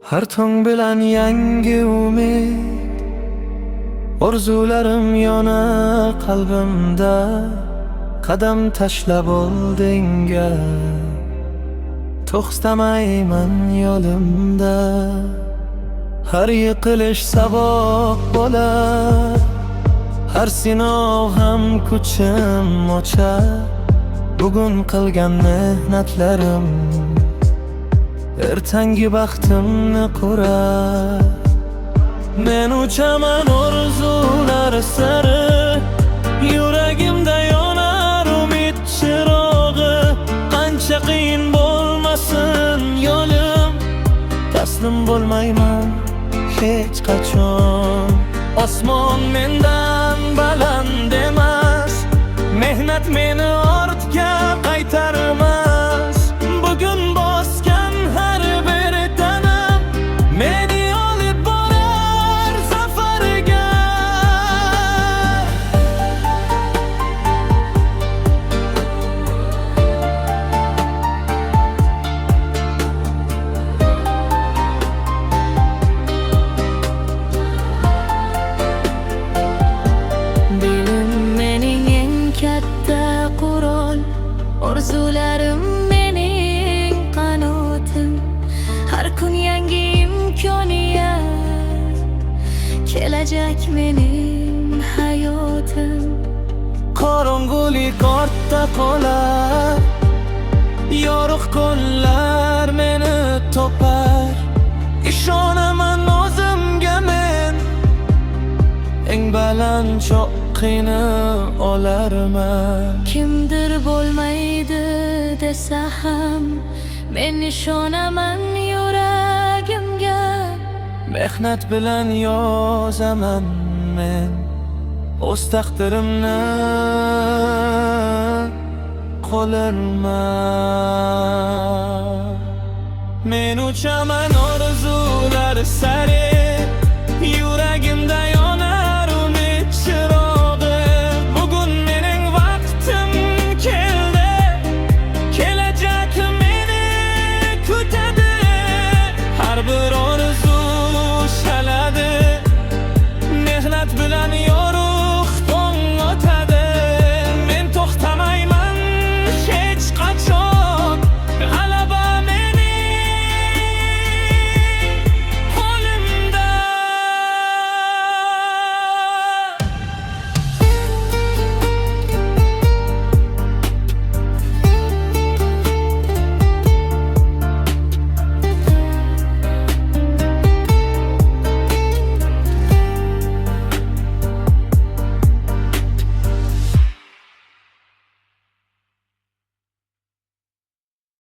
Har tong bilan yangi umid, orzularim yonar qalbimda. Qadam tashlab oldinga, to'xtamayman yo'limda. Har yiqilish saboq bo'lar, har sinov ham kuchim ochar. Bugun qilgan mehnatlarim ertangi baxtimni qurar. Men uchaman orzular sari, yuragimda yonar umid chirog'i. Qancha qiyin bo'lmasin yo'lim, taslim bo'lmayman hech qachon. Osmon mendan baland emas, mehnat meni ortga qaytarmas. Bugun bosgan har bir tanam meni olib borar zafarga. Bilim mening eng katta qurol, orzularim mening qanotim. Har kun yangi imkoniyat, kelajak mening hayotim. Qorong'ulik ortda qolar, yorug' kunlar meni topar. Ishonaman o'zimga men, eng baland cho'qqini olarman. Kimdir bo'lmaydi desa ham, men ishonaman yuragimga. Mehnat bilan yozaman men o'z taqdirimni qo'lirma. Men uchaman orzular sari,